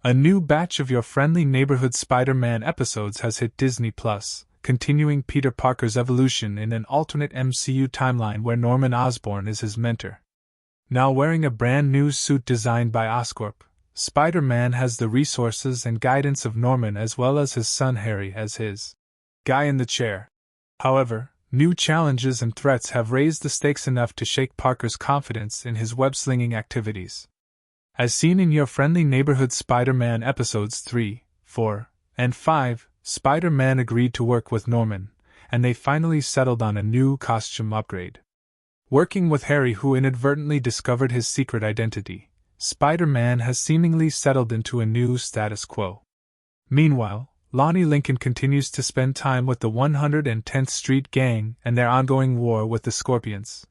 A new batch of Your Friendly Neighborhood Spider-Man episodes has hit Disney+, continuing Peter Parker's evolution in an alternate MCU timeline where Norman Osborn is his mentor. Now wearing a brand new suit designed by Oscorp, Spider-Man has the resources and guidance of Norman as well as his son Harry as his guy in the chair. However, new challenges and threats have raised the stakes enough to shake Parker's confidence in his web-slinging activities. As seen in Your Friendly Neighborhood Spider-Man episodes 3, 4, and 5, Spider-Man agreed to work with Norman, and they finally settled on a new costume upgrade. Working with Harry, who inadvertently discovered his secret identity, Spider-Man has seemingly settled into a new status quo. Meanwhile, Lonnie Lincoln continues to spend time with the 110th Street Gang and their ongoing war with the Scorpions.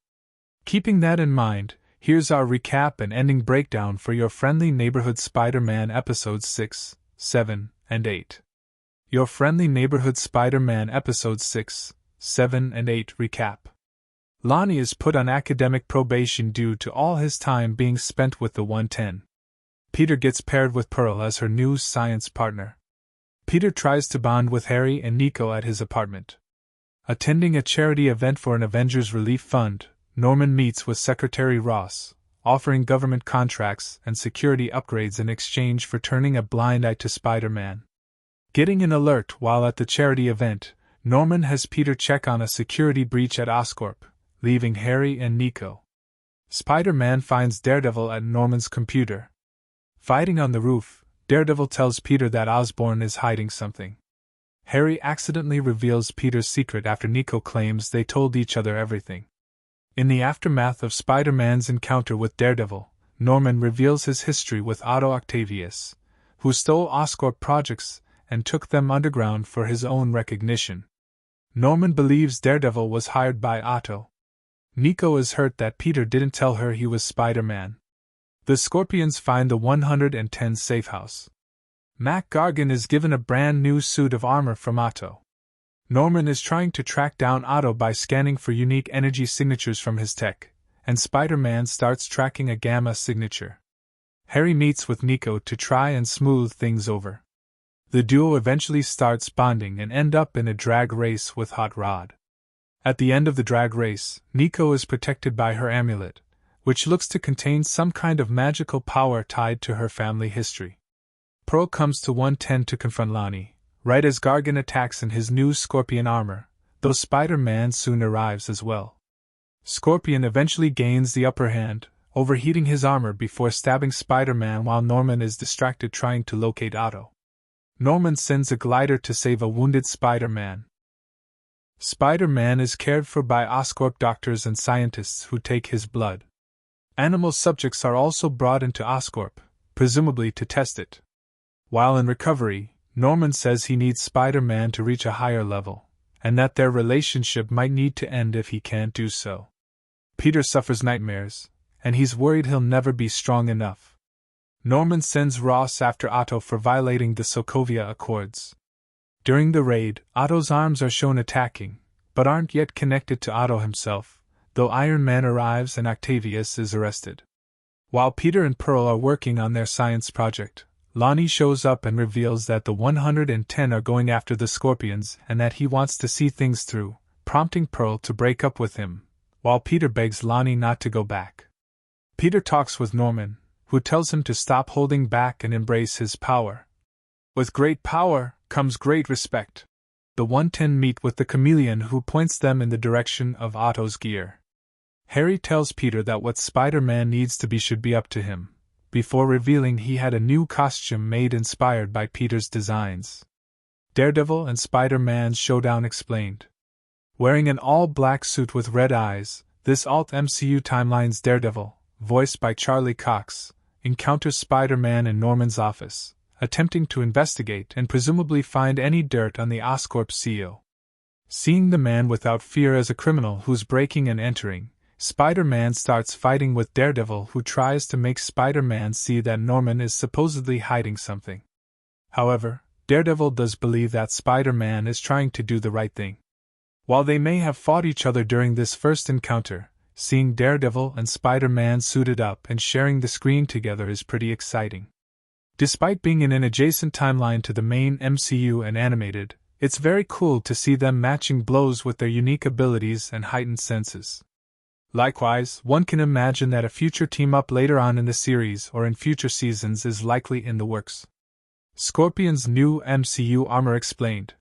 Keeping that in mind, here's our recap and ending breakdown for Your Friendly Neighborhood Spider-Man episodes 6, 7, and 8. Your Friendly Neighborhood Spider-Man episodes 6, 7, and 8 recap. Lonnie is put on academic probation due to all his time being spent with the 110. Peter gets paired with Pearl as her new science partner. Peter tries to bond with Harry and Nico at his apartment. Attending a charity event for an Avengers Relief Fund, Norman meets with Secretary Ross, offering government contracts and security upgrades in exchange for turning a blind eye to Spider-Man. Getting an alert while at the charity event, Norman has Peter check on a security breach at Oscorp, leaving Harry and Nico. Spider-Man finds Daredevil at Norman's computer. Fighting on the roof, Daredevil tells Peter that Osborn is hiding something. Harry accidentally reveals Peter's secret after Nico claims they told each other everything. In the aftermath of Spider-Man's encounter with Daredevil, Norman reveals his history with Otto Octavius, who stole Oscorp projects and took them underground for his own recognition. Norman believes Daredevil was hired by Otto. Nico is hurt that Peter didn't tell her he was Spider-Man. The Scorpions find the 110 safe house. Mac Gargan is given a brand new suit of armor from Otto. Norman is trying to track down Otto by scanning for unique energy signatures from his tech, and Spider-Man starts tracking a gamma signature. Harry meets with Nico to try and smooth things over. The duo eventually starts bonding and end up in a drag race with Hot Rod. At the end of the drag race, Nico is protected by her amulet, which looks to contain some kind of magical power tied to her family history. Pearl comes to 110 to confront Lonnie, right as Gargan attacks in his new Scorpion armor, though Spider-Man soon arrives as well. Scorpion eventually gains the upper hand, overheating his armor before stabbing Spider-Man while Norman is distracted trying to locate Otto. Norman sends a glider to save a wounded Spider-Man. Spider-Man is cared for by Oscorp doctors and scientists who take his blood. Animal subjects are also brought into Oscorp, presumably to test it. While in recovery, Norman says he needs Spider-Man to reach a higher level, and that their relationship might need to end if he can't do so. Peter suffers nightmares, and he's worried he'll never be strong enough. Norman sends Ross after Otto for violating the Sokovia Accords. During the raid, Otto's arms are shown attacking, but aren't yet connected to Otto himself, though Iron Man arrives and Octavius is arrested. While Peter and Pearl are working on their science project, Lonnie shows up and reveals that the 110 are going after the Scorpions and that he wants to see things through, prompting Pearl to break up with him, while Peter begs Lonnie not to go back. Peter talks with Norman, who tells him to stop holding back and embrace his power. With great power comes great respect. The 110 meet with the chameleon who points them in the direction of Otto's gear. Harry tells Peter that what Spider-Man needs to be should be up to him, before revealing he had a new costume made inspired by Peter's designs. Daredevil and Spider-Man's Showdown explained. Wearing an all-black suit with red eyes, this alt-MCU timeline's Daredevil, voiced by Charlie Cox, encounters Spider-Man in Norman's office, attempting to investigate and presumably find any dirt on the Oscorp CEO. Seeing the man without fear as a criminal who's breaking and entering, Spider-Man starts fighting with Daredevil, who tries to make Spider-Man see that Norman is supposedly hiding something. However, Daredevil does believe that Spider-Man is trying to do the right thing. While they may have fought each other during this first encounter, seeing Daredevil and Spider-Man suited up and sharing the screen together is pretty exciting. Despite being in an adjacent timeline to the main MCU and animated, it's very cool to see them matching blows with their unique abilities and heightened senses. Likewise, one can imagine that a future team-up later on in the series or in future seasons is likely in the works. Scorpion's new MCU armor explained.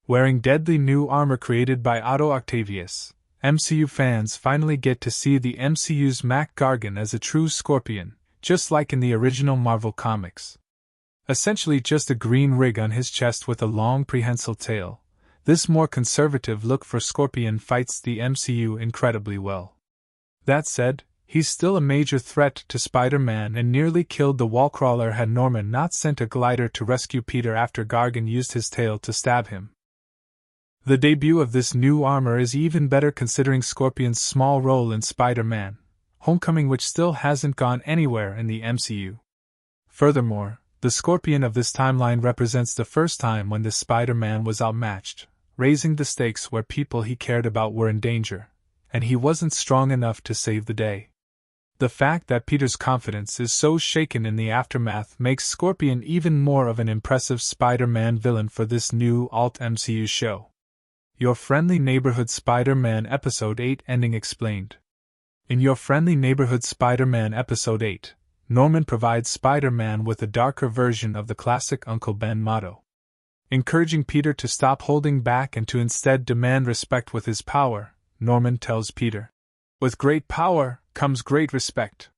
Wearing deadly new armor created by Otto Octavius, MCU fans finally get to see the MCU's Mac Gargan as a true Scorpion, just like in the original Marvel comics. Essentially just a green rig on his chest with a long prehensile tail, this more conservative look for Scorpion fights the MCU incredibly well. That said, he's still a major threat to Spider-Man and nearly killed the wallcrawler had Norman not sent a glider to rescue Peter after Gargan used his tail to stab him. The debut of this new armor is even better considering Scorpion's small role in Spider-Man: Homecoming, which still hasn't gone anywhere in the MCU. Furthermore, the Scorpion of this timeline represents the first time when the Spider-Man was outmatched, raising the stakes where people he cared about were in danger, and he wasn't strong enough to save the day. The fact that Peter's confidence is so shaken in the aftermath makes Scorpion even more of an impressive Spider-Man villain for this new alt-MCU show. Your Friendly Neighborhood Spider-Man Episode 8 Ending explained. In Your Friendly Neighborhood Spider-Man Episode 8, Norman provides Spider-Man with a darker version of the classic Uncle Ben motto. Encouraging Peter to stop holding back and to instead demand respect with his power, Norman tells Peter, "With great power comes great respect."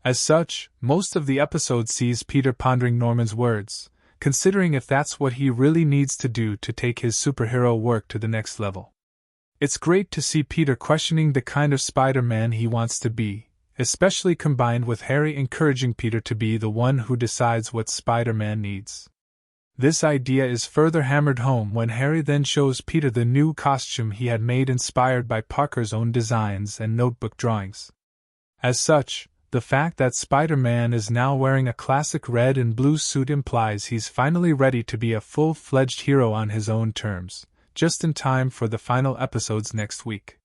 As such, most of the episode sees Peter pondering Norman's words, considering if that's what he really needs to do to take his superhero work to the next level. It's great to see Peter questioning the kind of Spider-Man he wants to be, especially combined with Harry encouraging Peter to be the one who decides what Spider-Man needs. This idea is further hammered home when Harry then shows Peter the new costume he had made inspired by Parker's own designs and notebook drawings. As such, the fact that Spider-Man is now wearing a classic red and blue suit implies he's finally ready to be a full-fledged hero on his own terms, just in time for the final episodes next week.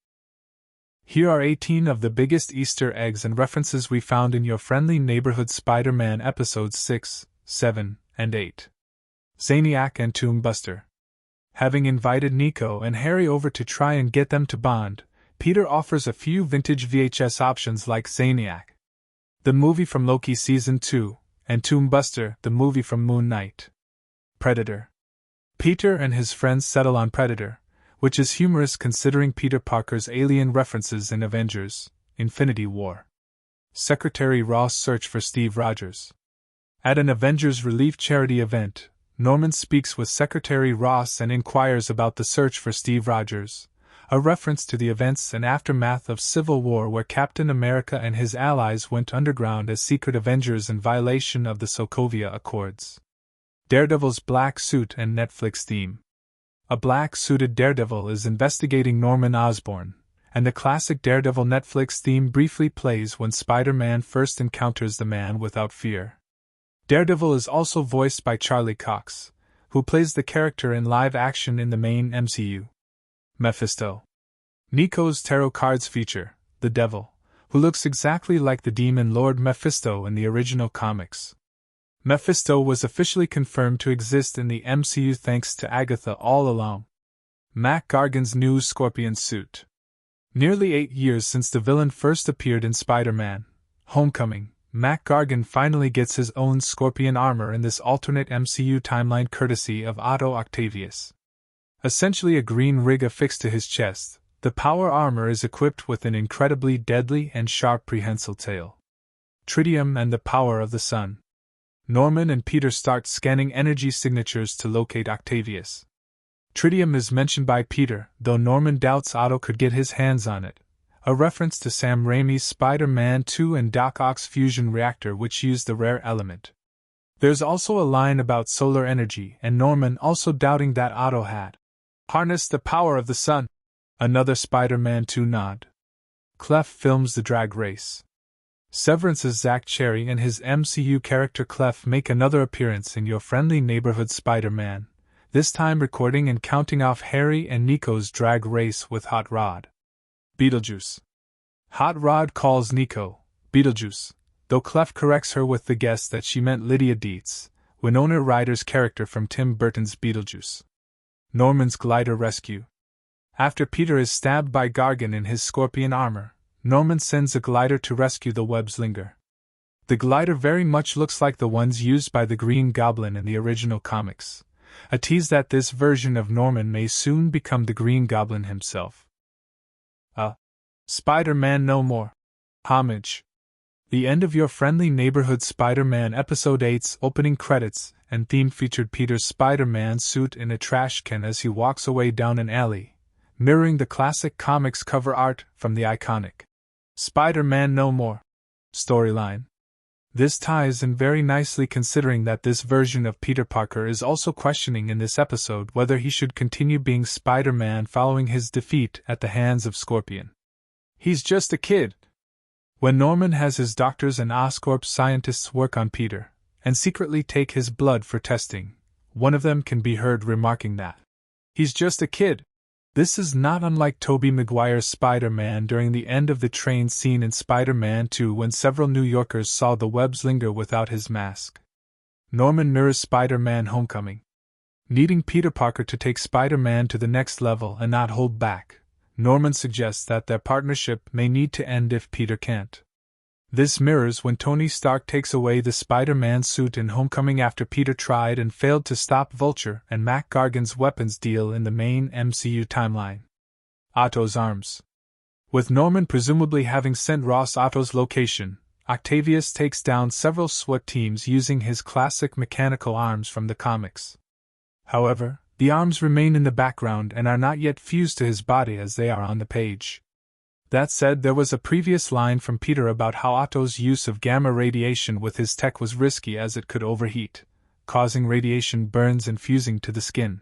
Here are 18 of the biggest Easter eggs and references we found in Your Friendly Neighborhood Spider-Man Episodes 6, 7, and 8. Zaniac and Tomb Buster. Having invited Nico and Harry over to try and get them to bond, Peter offers a few vintage VHS options like Zaniac, the movie from Loki Season 2, and Tomb Buster, the movie from Moon Knight. Predator. Peter and his friends settle on Predator, which is humorous considering Peter Parker's alien references in Avengers: Infinity War. Secretary Ross' search for Steve Rogers. At an Avengers relief charity event, Norman speaks with Secretary Ross and inquires about the search for Steve Rogers, a reference to the events and aftermath of Civil War where Captain America and his allies went underground as secret Avengers in violation of the Sokovia Accords. Daredevil's black suit and Netflix theme. A black-suited Daredevil is investigating Norman Osborn, and the classic Daredevil Netflix theme briefly plays when Spider-Man first encounters the Man Without Fear. Daredevil is also voiced by Charlie Cox, who plays the character in live action in the main MCU. Mephisto. Nico's tarot cards feature the Devil, who looks exactly like the demon Lord Mephisto in the original comics. Mephisto was officially confirmed to exist in the MCU thanks to Agatha all along. Mac Gargan's new Scorpion suit. Nearly 8 years since the villain first appeared in Spider-Man: Homecoming, Mac Gargan finally gets his own Scorpion armor in this alternate MCU timeline courtesy of Otto Octavius. Essentially a green rig affixed to his chest, the power armor is equipped with an incredibly deadly and sharp prehensile tail. Tritium and the power of the sun. Norman and Peter start scanning energy signatures to locate Octavius. Tritium is mentioned by Peter, though Norman doubts Otto could get his hands on it, a reference to Sam Raimi's Spider-Man 2 and Doc Ock's fusion reactor, which used the rare element. There's also a line about solar energy and Norman also doubting that Otto had harnessed the power of the sun. Another Spider-Man 2 nod. Clef films the drag race. Severance's Zach Cherry and his MCU character Clef make another appearance in Your Friendly Neighborhood Spider-Man, this time recording and counting off Harry and Nico's drag race with Hot Rod. Beetlejuice. Hot Rod calls Nico, Beetlejuice, though Clef corrects her with the guess that she meant Lydia Dietz, Winona Ryder's character from Tim Burton's Beetlejuice. Norman's glider rescue. After Peter is stabbed by Gargan in his scorpion armor, Norman sends a glider to rescue the web-slinger. The glider very much looks like the ones used by the Green Goblin in the original comics, a tease that this version of Norman may soon become the Green Goblin himself. Spider-Man No More. Homage. The end of Your Friendly Neighborhood Spider-Man Episode 8's opening credits and theme featured Peter's Spider-Man suit in a trash can as he walks away down an alley, mirroring the classic comics cover art from the iconic Spider-Man No More storyline. This ties in very nicely considering that this version of Peter Parker is also questioning in this episode whether he should continue being Spider-Man following his defeat at the hands of Scorpion. He's just a kid. When Norman has his doctors and Oscorp scientists work on Peter, and secretly take his blood for testing, one of them can be heard remarking that he's just a kid. This is not unlike Tobey Maguire's Spider-Man during the end of the train scene in Spider-Man 2 when several New Yorkers saw the web-slinger without his mask. Norman mirrors Spider-Man Homecoming. Needing Peter Parker to take Spider-Man to the next level and not hold back, Norman suggests that their partnership may need to end if Peter can't. This mirrors when Tony Stark takes away the Spider-Man suit in Homecoming after Peter tried and failed to stop Vulture and Mac Gargan's weapons deal in the main MCU timeline. Otto's arms. With Norman presumably having sent Ross Otto's location, Octavius takes down several SWAT teams using his classic mechanical arms from the comics. However, the arms remain in the background and are not yet fused to his body as they are on the page. That said, there was a previous line from Peter about how Otto's use of gamma radiation with his tech was risky as it could overheat, causing radiation burns and fusing to the skin.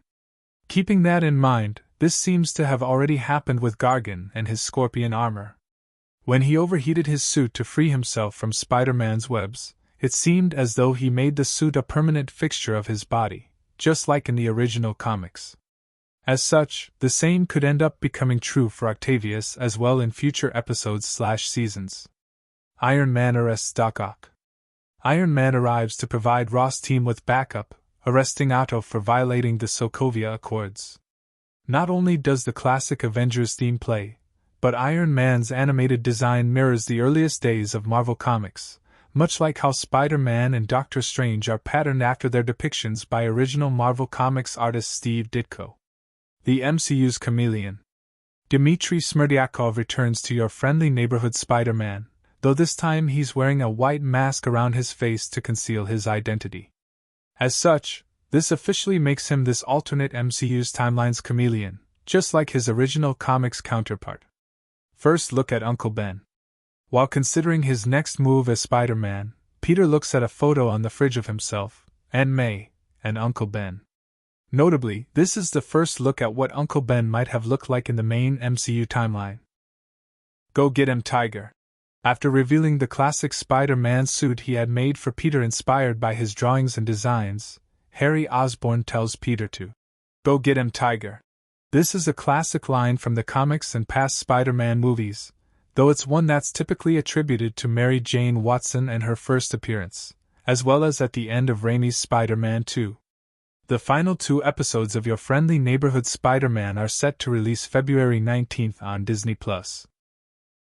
Keeping that in mind, this seems to have already happened with Gargan and his scorpion armor. When he overheated his suit to free himself from Spider-Man's webs, it seemed as though he made the suit a permanent fixture of his body, just like in the original comics. As such, the same could end up becoming true for Octavius as well in future episodes/seasons. Iron Man arrests Doc Ock. Iron Man arrives to provide Ross' team with backup, arresting Otto for violating the Sokovia Accords. Not only does the classic Avengers theme play, but Iron Man's animated design mirrors the earliest days of Marvel Comics, much like how Spider-Man and Doctor Strange are patterned after their depictions by original Marvel Comics artist Steve Ditko. The MCU's chameleon. Dmitry Smerdyakov returns to Your Friendly Neighborhood Spider-Man, though this time he's wearing a white mask around his face to conceal his identity. As such, this officially makes him this alternate MCU's timeline's chameleon, just like his original comics counterpart. First look at Uncle Ben. While considering his next move as Spider-Man, Peter looks at a photo on the fridge of himself, Aunt May, and Uncle Ben. Notably, this is the first look at what Uncle Ben might have looked like in the main MCU timeline. Go get him, Tiger. After revealing the classic Spider-Man suit he had made for Peter inspired by his drawings and designs, Harry Osborn tells Peter to go get him, Tiger. This is a classic line from the comics and past Spider-Man movies, though it's one that's typically attributed to Mary Jane Watson and her first appearance, as well as at the end of Raimi's Spider-Man 2. The final 2 episodes of Your Friendly Neighborhood Spider-Man are set to release February 19th on Disney+.